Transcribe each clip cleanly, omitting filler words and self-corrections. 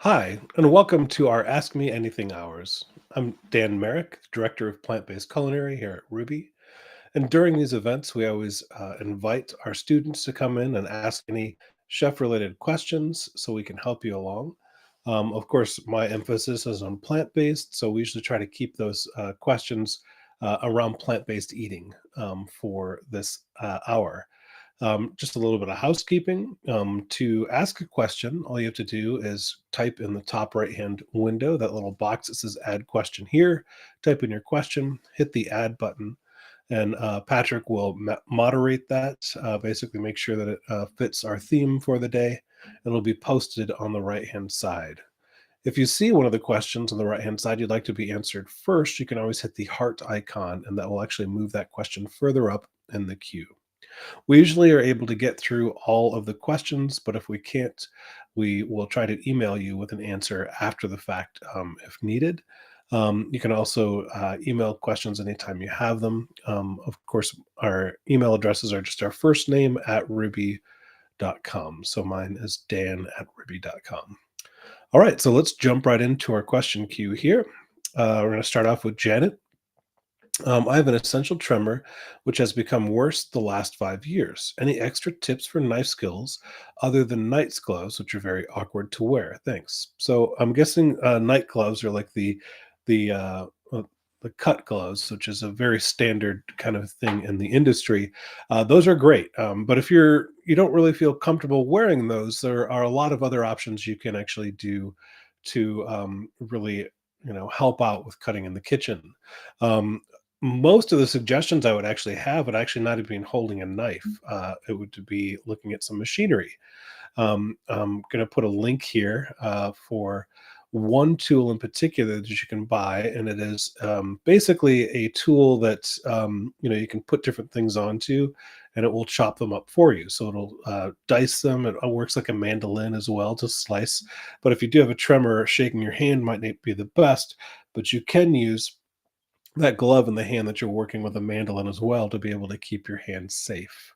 Hi, and welcome to our Ask Me Anything hours. I'm Dan Merrick, Director of Plant Based Culinary here at Ruby. And during these events, we always invite our students to come in and ask any chef related questions so we can help you along. Of course, my emphasis is on plant based, so we usually try to keep those questions around plant based eating for this hour. Just a little bit of housekeeping. To ask a question, all you have to do is type in the top right hand window that little box that says add question here, type in your question, hit the add button, and Patrick will moderate that, basically make sure that it fits our theme for the day. It'll be posted on the right hand side. If you see one of the questions on the right hand side you'd like to be answered first, you can always hit the heart icon, and that will actually move that question further up in the queue. We usually are able to get through all of the questions, but if we can't, we will try to email you with an answer after the fact if needed. You can also email questions anytime you have them. Of course, our email addresses are just our first name at ruby.com. So mine is dan at ruby.com. All right, so let's jump right into our question queue here. We're going to start off with Janet. I have an essential tremor which has become worse the last 5 years. Any extra tips for knife skills other than knight's gloves, which are very awkward to wear? Thanks. So I'm guessing knight gloves are like the the cut gloves, which is a very standard kind of thing in the industry. Those are great, but if you don't really feel comfortable wearing those, there are a lot of other options you can actually do to really help out with cutting in the kitchen. Um, Most of the suggestions I would actually have would actually not even holding a knife. It would be looking at some machinery. I'm going to put a link here for one tool in particular that you can buy, and it is basically a tool that you can put different things onto, and it will chop them up for you. So it'll dice them. It works like a mandolin as well to slice. But if you do have a tremor, shaking your hand might not be the best, but you can use that glove in the hand that you're working with a mandolin as well to be able to keep your hands safe.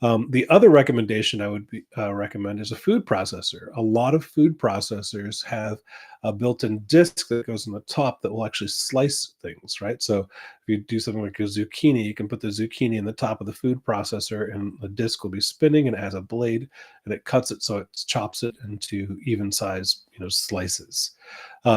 The other recommendation I would recommend is a food processor. A lot of food processors have a built-in disc that goes on the top that will actually slice things, right? So if you do something like a zucchini, you can put the zucchini in the top of the food processor, and the disc will be spinning, and it has a blade, and it cuts it so it chops it into even size, slices.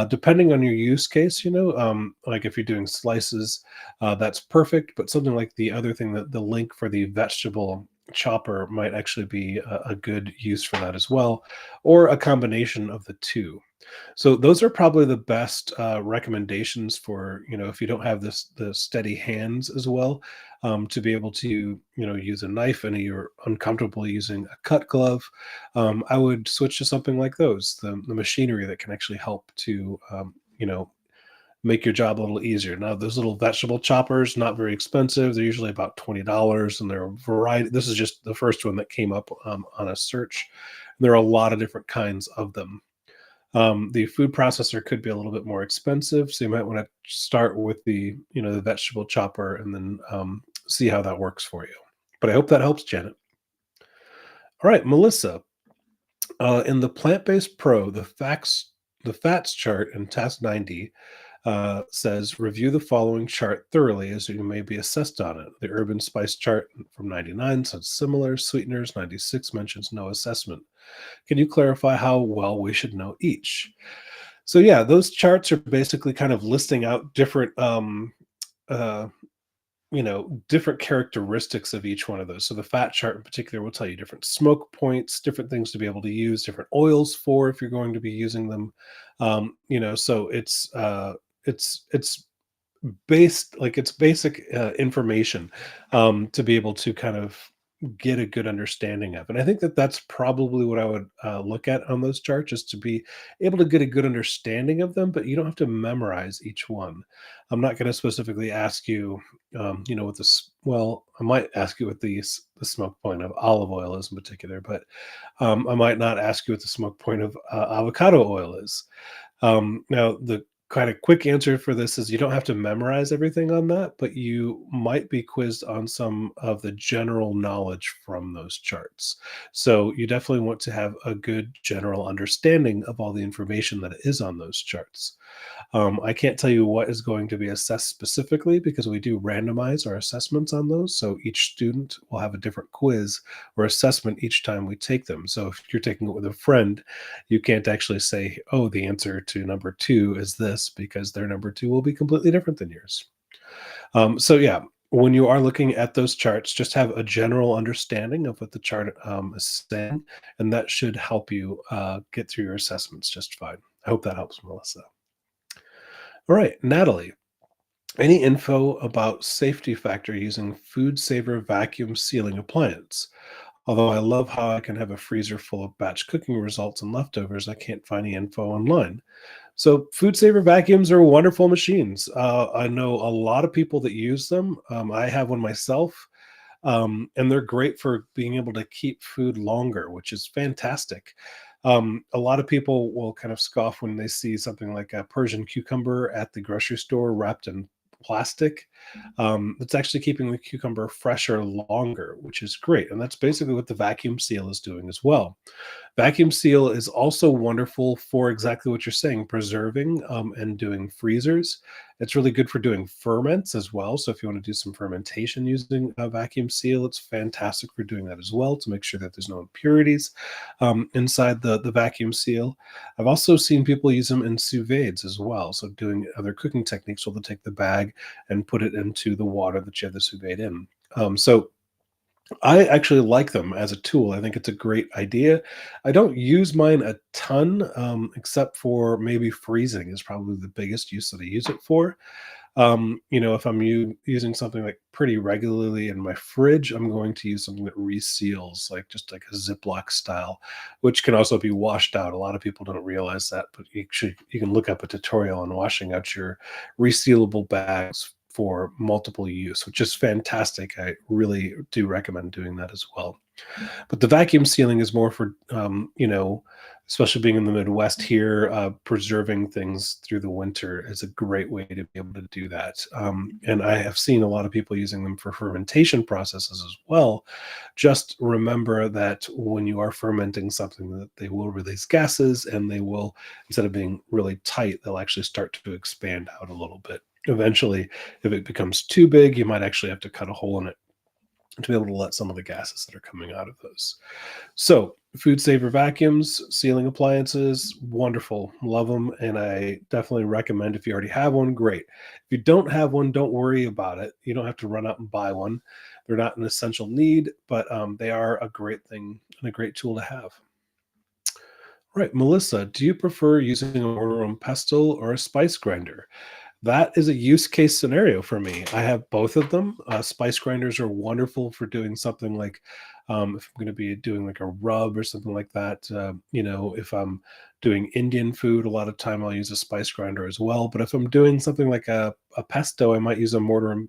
Depending on your use case, like if you're doing slices, that's perfect. But something like the other thing, that the link for the vegetable chopper might actually be a good use for that as well, or a combination of the two. So those are probably the best recommendations for, if you don't have the steady hands as well, to be able to use a knife and you're uncomfortable using a cut glove. I would switch to something like those, the machinery that can actually help to make your job a little easier. Now, those little vegetable choppers, not very expensive. They're usually about $20, and they're a variety. This is just the first one that came up on a search. There are a lot of different kinds of them. The food processor could be a little bit more expensive, so you might want to start with the vegetable chopper and then see how that works for you. But I hope that helps, Janet. All right, Melissa. In the plant-based pro, the fats chart in task 90 says review the following chart thoroughly as you may be assessed on it. The urban spice chart from 99 says similar. Sweeteners 96 mentions no assessment. Can you clarify how well we should know each? So yeah, those charts are basically kind of listing out different uh, different characteristics of each one of those. So the fat chart in particular will tell you different smoke points, different things to be able to use, different oils for if you're going to be using them. So it's based, like, it's basic information to be able to kind of get a good understanding of. And I think that that's probably what I would look at on those charts, is to be able to get a good understanding of them, but you don't have to memorize each one. I'm not going to specifically ask you, what this, well, I might ask you what the smoke point of olive oil is in particular, but I might not ask you what the smoke point of avocado oil is. Now, the kind of quick answer for this is you don't have to memorize everything on that, but you might be quizzed on some of the general knowledge from those charts. So you definitely want to have a good general understanding of all the information that is on those charts. I can't tell you what is going to be assessed specifically because we do randomize our assessments on those. So each student will have a different quiz or assessment each time we take them. So if you're taking it with a friend, you can't actually say, oh, the answer to number two is this because their number two will be completely different than yours. So, yeah, when you are looking at those charts, just have a general understanding of what the chart is saying, and that should help you get through your assessments just fine. I hope that helps, Melissa. All right, Natalie, any info about safety factor using food saver vacuum sealing appliance? Although I love how I can have a freezer full of batch cooking results and leftovers, I can't find any info online. So, food saver vacuums are wonderful machines. I know a lot of people that use them. I have one myself, and they're great for being able to keep food longer, which is fantastic. A lot of people will kind of scoff when they see something like a Persian cucumber at the grocery store wrapped in plastic. It's actually keeping the cucumber fresher longer, which is great. And that's basically what the vacuum seal is doing as well. Vacuum seal is also wonderful for exactly what you're saying, preserving and doing freezers. It's really good for doing ferments as well. So if you want to do some fermentation using a vacuum seal, it's fantastic for doing that as well to make sure that there's no impurities inside the vacuum seal. I've also seen people use them in sous vides as well. So doing other cooking techniques, so they'll take the bag and put it into the water that you have the sous vide in. So I actually like them as a tool. I think it's a great idea. I don't use mine a ton, except for maybe freezing is probably the biggest use that I use it for. If I'm using something like pretty regularly in my fridge, I'm going to use something that reseals, like just like a Ziploc style, which can also be washed out. A lot of people don't realize that, but you can look up a tutorial on washing out your resealable bags for multiple use, which is fantastic. I really do recommend doing that as well. But the vacuum sealing is more for, especially being in the Midwest here, preserving things through the winter is a great way to be able to do that. And I have seen a lot of people using them for fermentation processes as well. Just remember that when you are fermenting something, that they will release gases and they will, instead of being really tight, they'll actually start to expand out a little bit. Eventually, if it becomes too big, you might actually have to cut a hole in it to be able to let some of the gases that are coming out of those. So, food saver vacuums, sealing appliances, wonderful. Love them. And I definitely recommend if you already have one, great. If you don't have one, don't worry about it. You don't have to run out and buy one. They're not an essential need, but they are a great thing and a great tool to have. Right. Melissa, do you prefer using a mortar and pestle or a spice grinder? That is a use case scenario for me. I have both of them. Spice grinders are wonderful for doing something like, if I'm going to be doing like a rub or something like that. If I'm doing Indian food, a lot of time I'll use a spice grinder as well. But if I'm doing something like a pesto, I might use a mortar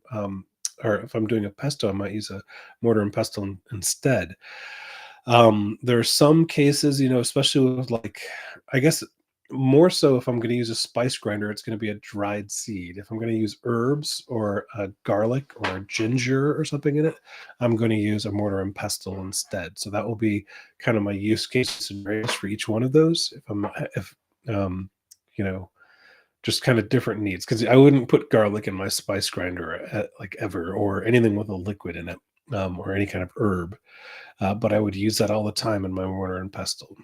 or if I'm doing a pesto, I might use a mortar and pestle instead. There are some cases, especially with like, I guess more so if I'm going to use a spice grinder, it's going to be a dried seed. If I'm going to use herbs or garlic or ginger or something in it, I'm going to use a mortar and pestle instead. So that will be kind of my use case scenarios for each one of those. If um, you know, just kind of different needs, because I wouldn't put garlic in my spice grinder like ever, or anything with a liquid in it, or any kind of herb. But I would use that all the time in my mortar and pestle.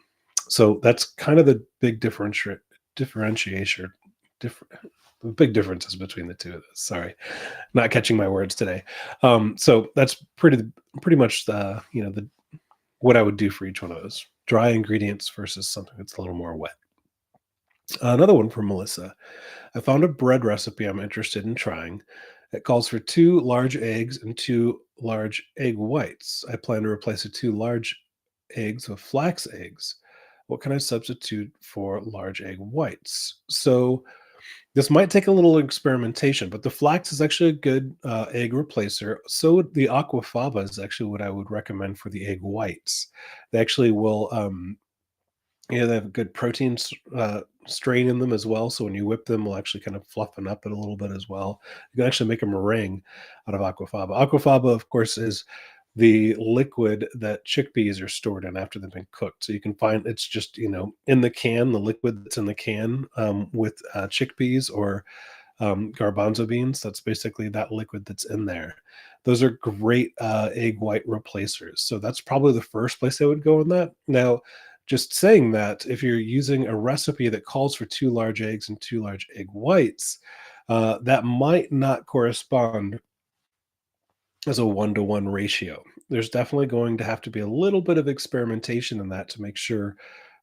So that's kind of the big differentiation, different, the big differences between the two of those. Sorry, not catching my words today. So that's pretty much the what I would do for each one of those dry ingredients versus something that's a little more wet. Another one from Melissa. I found a bread recipe I'm interested in trying. It calls for 2 large eggs and 2 large egg whites. I plan to replace the 2 large eggs with flax eggs. What can I substitute for large egg whites? So this might take a little experimentation, but the flax is actually a good egg replacer. So the aquafaba is actually what I would recommend for the egg whites. They actually will, they have good protein strain in them as well. So when you whip them, will actually kind of fluffen up it a little bit as well. You can actually make a meringue out of aquafaba. Aquafaba, of course, is the liquid that chickpeas are stored in after they've been cooked. So you can find it's just, in the can, the liquid that's in the can with chickpeas or garbanzo beans. That's basically that liquid that's in there. Those are great egg white replacers. So that's probably the first place I would go in that. Now, just saying that, if you're using a recipe that calls for two large eggs and two large egg whites, that might not correspond as a 1-to-1 ratio. There's definitely going to have to be a little bit of experimentation in that to make sure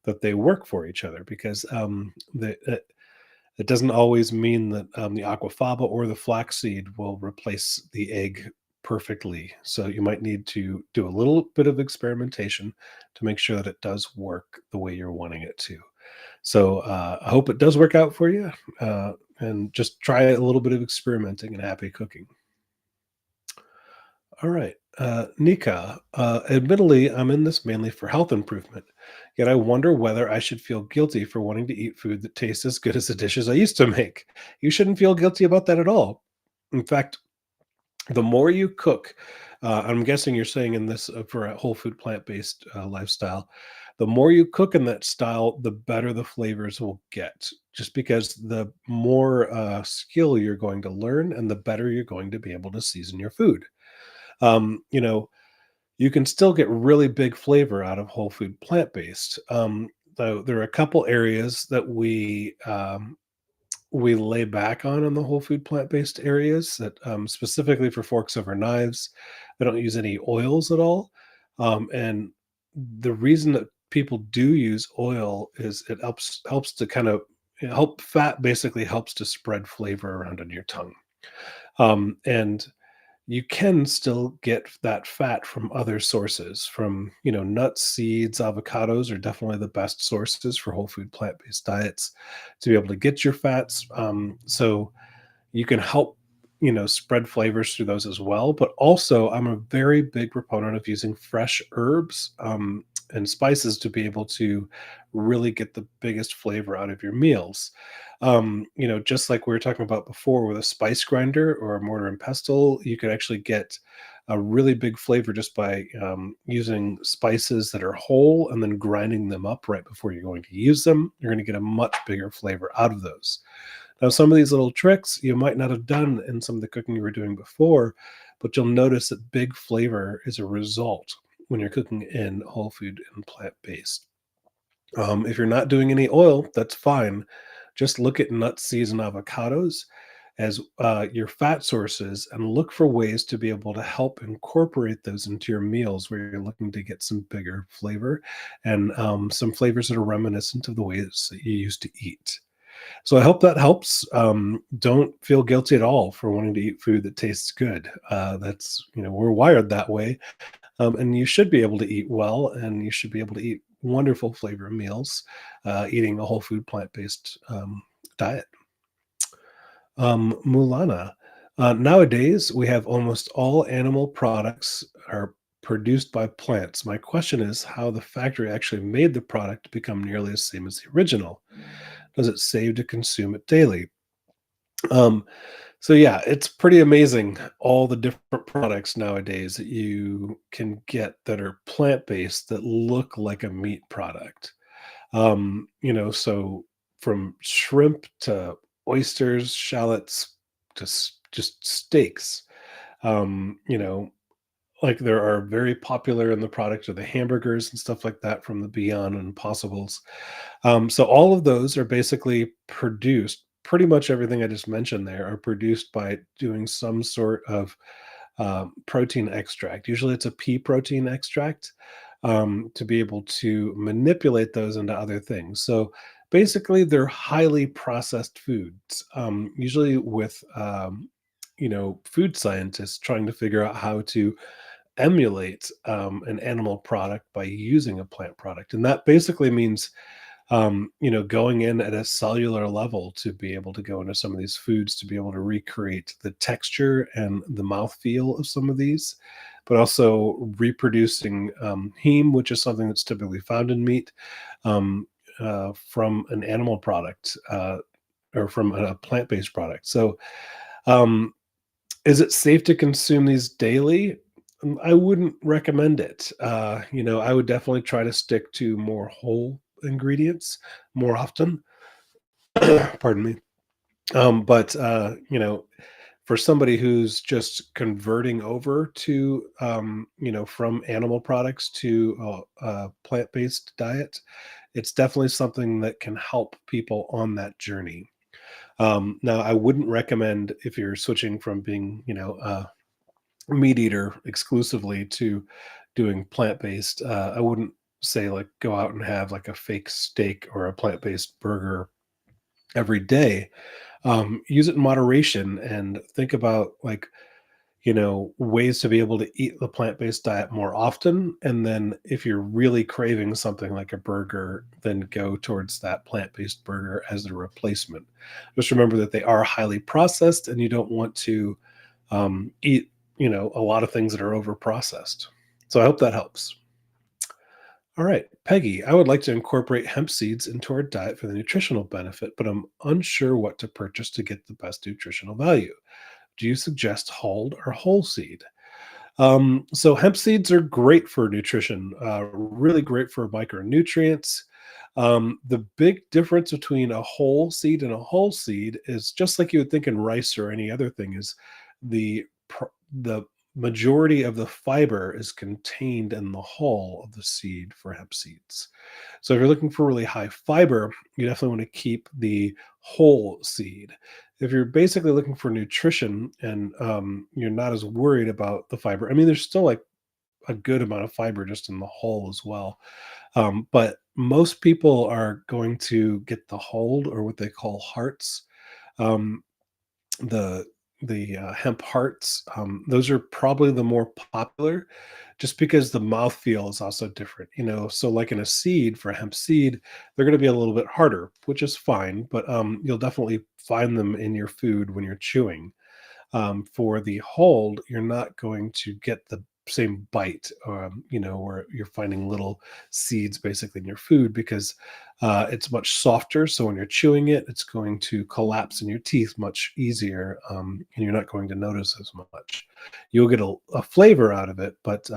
that they work for each other, because it doesn't always mean that the aquafaba or the flaxseed will replace the egg perfectly. So you might need to do a little bit of experimentation to make sure that it does work the way you're wanting it to. So I hope it does work out for you, and just try a little bit of experimenting and happy cooking. All right. Nika, admittedly, I'm in this mainly for health improvement, yet I wonder whether I should feel guilty for wanting to eat food that tastes as good as the dishes I used to make. You shouldn't feel guilty about that at all. In fact, the more you cook, I'm guessing you're saying in this for a whole food plant based lifestyle, the more you cook in that style, the better the flavors will get. Just because the more skill you're going to learn and the better you're going to be able to season your food. Um, you know, you can still get really big flavor out of whole food plant based. Though there are a couple areas that we lay back on in the whole food plant based areas that specifically for forks over knives. I don't use any oils at all, and the reason that people do use oil is it helps to kind of help fat basically helps to spread flavor around on your tongue, and you can still get that fat from other sources from nuts, seeds, avocados are definitely the best sources for whole food plant-based diets to be able to get your fats. So you can help spread flavors through those as well, but also I'm a very big proponent of using fresh herbs and spices to be able to really get the biggest flavor out of your meals. Just like we were talking about before with a spice grinder or a mortar and pestle, you could actually get a really big flavor just by using spices that are whole and then grinding them up right before you're going to use them. You're going to get a much bigger flavor out of those. Now, some of these little tricks you might not have done in some of the cooking you were doing before, but you'll notice that big flavor is a result when you're cooking in whole food and plant based. If you're not doing any oil, that's fine. Just look at nuts, seeds, and avocados as your fat sources and look for ways to be able to help incorporate those into your meals where you're looking to get some bigger flavor and some flavors that are reminiscent of the ways that you used to eat. So I hope that helps. Don't feel guilty at all for wanting to eat food that tastes good. We're wired that way. And you should be able to eat well, and you should be able to eat wonderful flavor meals, eating a whole food plant based diet. Mulana. Nowadays, we have almost all animal products are produced by plants. My question is how the factory actually made the product become nearly the same as the original. Does it save to consume it daily? Um, so yeah, it's pretty amazing all the different products nowadays that you can get that are plant-based that look like a meat product. So from shrimp to oysters, shallots to just steaks. Um, you know, like there are very popular in the product are the hamburgers and stuff like that from the Beyond and Impossibles. So all of those are basically produced. Pretty much everything I just mentioned there are produced by doing some sort of protein extract. Usually, it's a pea protein extract to be able to manipulate those into other things. So basically, they're highly processed foods. Usually, with food scientists trying to figure out how to emulate an animal product by using a plant product, and that basically means going in at a cellular level to be able to go into some of these foods to be able to recreate the texture and the mouthfeel of some of these, but also reproducing heme, which is something that's typically found in meat, um, from an animal product or from a plant-based product. So, um, is it safe to consume these daily? I wouldn't recommend it. I would definitely try to stick to more whole ingredients more often. Pardon me. But for somebody who's just converting over to, from animal products to a plant-based diet, it's definitely something that can help people on that journey. Now, I wouldn't recommend if you're switching from being, a meat eater exclusively to doing plant-based. I wouldn't say like go out and have like a fake steak or a plant-based burger every day. Use it in moderation and think about like ways to be able to eat the plant-based diet more often. And then if you're really craving something like a burger, then go towards that plant-based burger as the replacement. Just remember that they are highly processed and you don't want to eat, a lot of things that are over processed. So I hope that helps. All right, Peggy, I would like to incorporate hemp seeds into our diet for the nutritional benefit, but I'm unsure what to purchase to get the best nutritional value. Do you suggest hulled or whole seed? So hemp seeds are great for nutrition, really great for micronutrients. The big difference between a whole seed and a whole seed is just like you would think in rice or any other thing is the majority of the fiber is contained in the hull of the seed for hemp seeds. So if you're looking for really high fiber, you definitely want to keep the whole seed. If you're basically looking for nutrition and you're not as worried about the fiber, I mean, there's still like a good amount of fiber just in the hull as well. But most people are going to get the hulled or what they call hearts. Um, the hemp hearts, those are probably the more popular just because the mouthfeel is also different, so like in a seed for a hemp seed, they're going to be a little bit harder, which is fine, but you'll definitely find them in your food when you're chewing. For the hold, you're not going to get the same bite, where you're finding little seeds basically in your food because it's much softer. So when you're chewing it, it's going to collapse in your teeth much easier, and you're not going to notice as much. You'll get a flavor out of it, but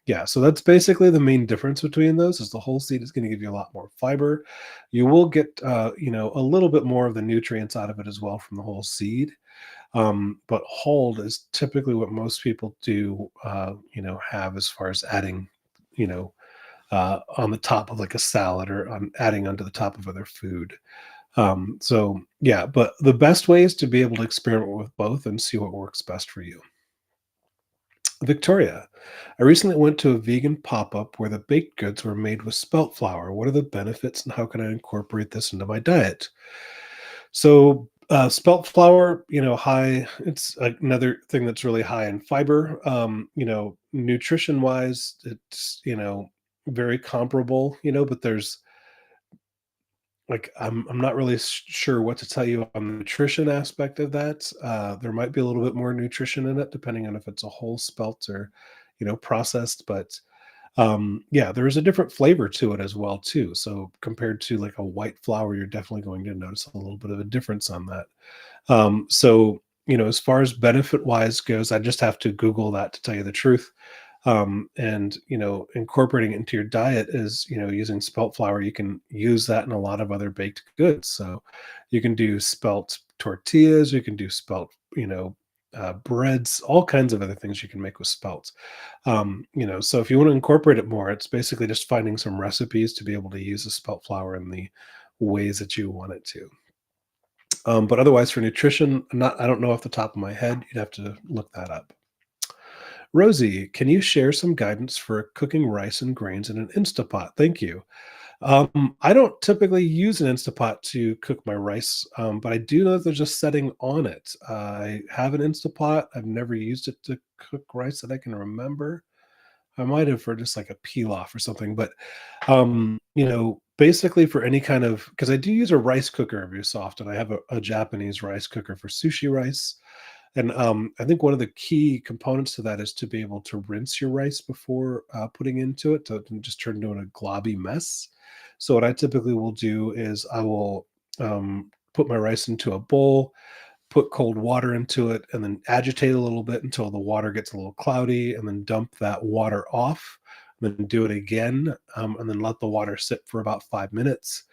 yeah. So that's basically the main difference between those. Is the whole seed is going to give you a lot more fiber. You will get a little bit more of the nutrients out of it as well from the whole seed, but hold is typically what most people do, have as far as adding, on the top of like a salad or adding onto the top of other food. So yeah, but the best way is to be able to experiment with both and see what works best for you. Victoria, I recently went to a vegan pop up where the baked goods were made with spelt flour. What are the benefits and how can I incorporate this into my diet? So, spelt flour, it's another thing that's really high in fiber. Nutrition wise, it's, very comparable, but there's like, I'm not really sure what to tell you on the nutrition aspect of that. There might be a little bit more nutrition in it, depending on if it's a whole spelt or, processed, but yeah, there is a different flavor to it as well too. So compared to like a white flour, you're definitely going to notice a little bit of a difference on that. So as far as benefit wise goes, I just have to Google that to tell you the truth. And incorporating it into your diet is using spelt flour. You can use that in a lot of other baked goods. So you can do spelt tortillas, you can do spelt breads, all kinds of other things you can make with spelt. So if you want to incorporate it more, it's basically just finding some recipes to be able to use the spelt flour in the ways that you want it to. But otherwise, for nutrition, I don't know off the top of my head. You'd have to look that up. Rosie, can you share some guidance for cooking rice and grains in an Instapot? Thank you. I don't typically use an Instapot to cook my rice, but I do know that there's a setting on it. I have an Instapot. I've never used it to cook rice that I can remember. I might have for just like a pilaf or something, but basically for any kind of because I do use a rice cooker every so often. I have a Japanese rice cooker for sushi rice. And I think one of the key components to that is to be able to rinse your rice before putting into it to just turn into a globby mess. So what I typically will do is I will put my rice into a bowl, put cold water into it, and then agitate a little bit until the water gets a little cloudy, and then dump that water off. Then do it again, and then let the water sit for about 5 minutes.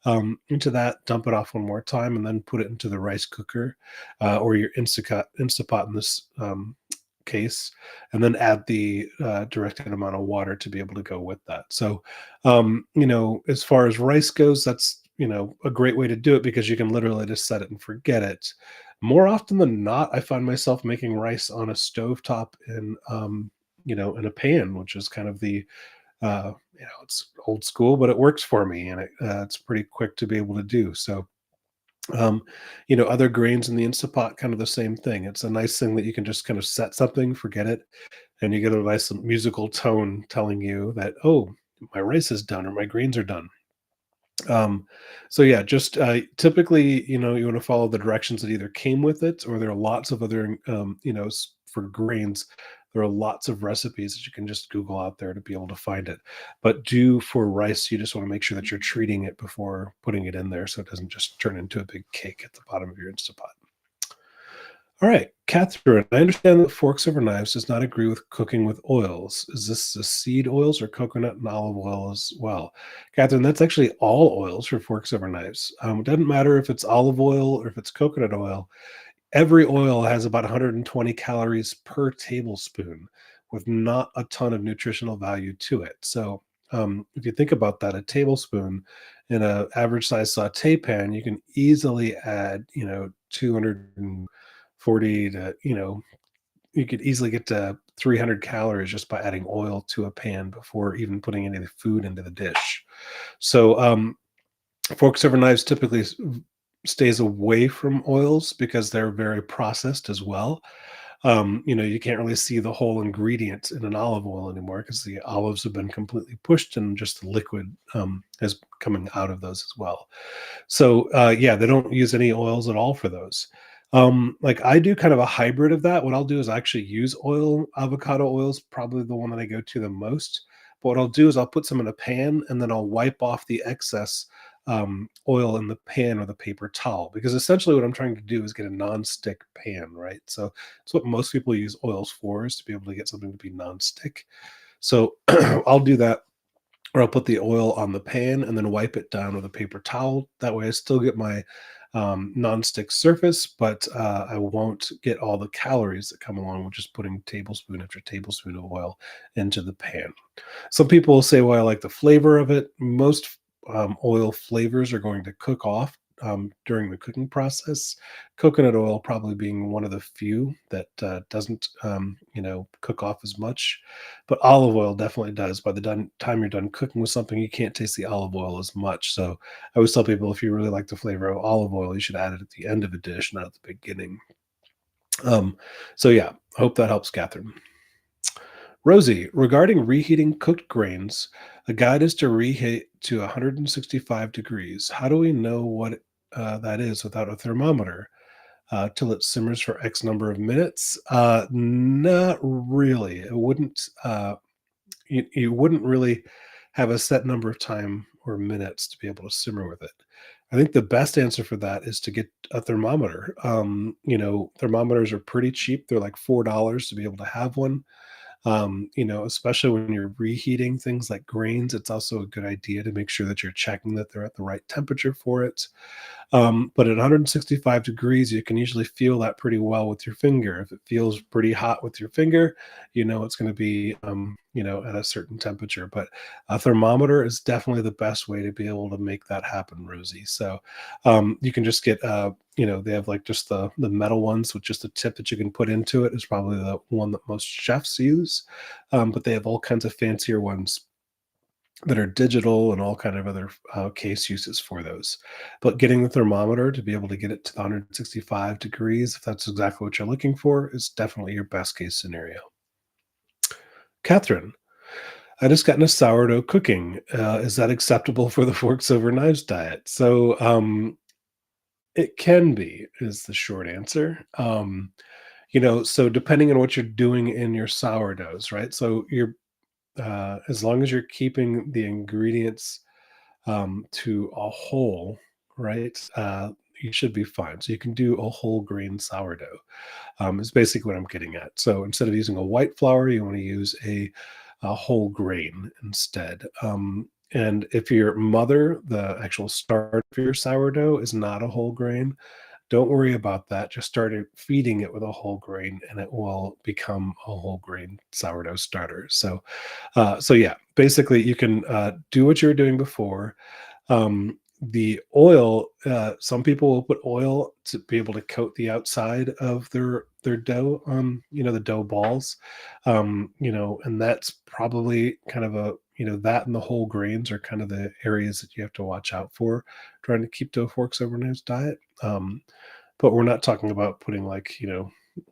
Into that, dump it off one more time, and then put it into the rice cooker or your Instapot in this case, and then add the directed amount of water to be able to go with that. So, as far as rice goes, that's a great way to do it because you can literally just set it and forget it. More often than not, I find myself making rice on a stovetop in a pan, which is kind of it's old school, but it works for me, and it's pretty quick to be able to do. So, um, other grains in the Instapot, kind of the same thing. It's a nice thing that you can just kind of set something, forget it, and you get a nice musical tone telling you that, oh, my rice is done or my grains are done. Um, so yeah, just typically, you want to follow the directions that either came with it, or there are lots of other, for grains, there are lots of recipes that you can just Google out there to be able to find it. But do for rice, you just want to make sure that you're treating it before putting it in there, so it doesn't just turn into a big cake at the bottom of your Instapot. All right, Catherine, I understand that forks over knives does not agree with cooking with oils. Is this the seed oils or coconut and olive oil as well? Catherine, that's actually all oils for forks over knives. It doesn't matter if it's olive oil or if it's coconut oil. Every oil has about 120 calories per tablespoon, with not a ton of nutritional value to it. So, if you think about that, a tablespoon in an average size saute pan, you can easily add, 240 to, you could easily get to 300 calories just by adding oil to a pan before even putting any of the food into the dish. So, forks over knives typically stays away from oils because they're very processed as well. You can't really see the whole ingredient in an olive oil anymore because the olives have been completely pushed and just the liquid is coming out of those as well. So yeah, they don't use any oils at all for those. Like I do kind of a hybrid of that. What I'll do is I actually use oil. Avocado oil is probably the one that I go to the most. But what I'll do is I'll put some in a pan and then I'll wipe off the excess oil in the pan with a paper towel, because essentially what I'm trying to do is get a non-stick pan, right? So it's what most people use oils for, is to be able to get something to be non-stick. So I'll do that, or I'll put the oil on the pan and then wipe it down with a paper towel. That way I still get my non-stick surface, but I won't get all the calories that come along with just putting tablespoon after tablespoon of oil into the pan. Some people will say, well, I like the flavor of it. Most oil flavors are going to cook off during the cooking process. Coconut oil probably being one of the few that doesn't, cook off as much. But olive oil definitely does. By the time you're done cooking with something, you can't taste the olive oil as much. So I always tell people, if you really like the flavor of olive oil, you should add it at the end of a dish, not at the beginning. Um, so yeah, hope that helps, Catherine. Rosie, regarding reheating cooked grains, a guide is to reheat to 165 degrees. How do we know what that is without a thermometer? Till it simmers for X number of minutes? Not really. It wouldn't. You wouldn't really have a set number of time or minutes to be able to simmer with it. I think the best answer for that is to get a thermometer. Thermometers are pretty cheap. They're like $4 to be able to have one. Especially when you're reheating things like grains, it's also a good idea to make sure that you're checking that they're at the right temperature for it. But at 165 degrees, you can usually feel that pretty well with your finger. If it feels pretty hot with your finger, it's going to be, at a certain temperature. But a thermometer is definitely the best way to be able to make that happen, Rosie. So you can just get, they have like just the metal ones with just a tip that you can put into it is probably the one that most chefs use. But they have all kinds of fancier ones that are digital and all kind of other case uses for those. But getting the thermometer to be able to get it to the 165 degrees, if that's exactly what you're looking for, is definitely your best case scenario. Catherine, I just got into sourdough cooking. Is that acceptable for the forks over knives diet? So it can be, is the short answer. So depending on what you're doing in your sourdoughs, right? So you're as long as you're keeping the ingredients to a whole, right? You should be fine. So you can do a whole grain sourdough. Is basically what I'm getting at. So instead of using a white flour, you want to use a whole grain instead. And if your mother, the actual start of your sourdough, is not a whole grain, don't worry about that. Just start feeding it with a whole grain, and it will become a whole grain sourdough starter. So yeah, basically, you can do what you were doing before. The oil, some people will put oil to be able to coat the outside of their dough, the dough balls, and that's probably kind of that and the whole grains are kind of the areas that you have to watch out for trying to keep dough forks over nose diet. But we're not talking about putting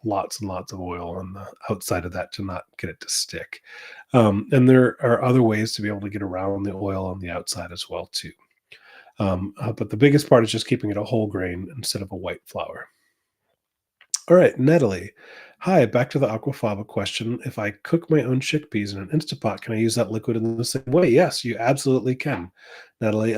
lots and lots of oil on the outside of that to not get it to stick. And there are other ways to be able to get around the oil on the outside as well too. But the biggest part is just keeping it a whole grain instead of a white flour. All right, Natalie. Hi, back to the aquafaba question. If I cook my own chickpeas in an Instapot, can I use that liquid in the same way? Yes, you absolutely can, Natalie.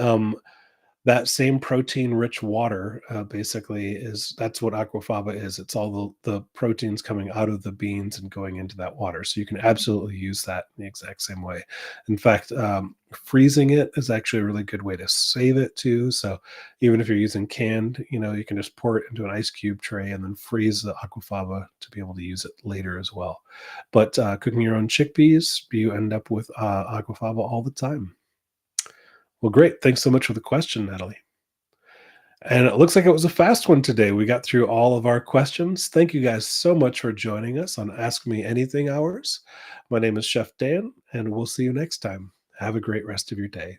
That same protein-rich water, basically that's what aquafaba is. It's all the proteins coming out of the beans and going into that water. So you can absolutely use that in the exact same way. In fact, freezing it is actually a really good way to save it too. So even if you're using canned, you can just pour it into an ice cube tray and then freeze the aquafaba to be able to use it later as well. But cooking your own chickpeas, you end up with aquafaba all the time. Well, great. Thanks so much for the question, Natalie. And it looks like it was a fast one today. We got through all of our questions. Thank you guys so much for joining us on Ask Me Anything Hours. My name is Chef Dan, and we'll see you next time. Have a great rest of your day.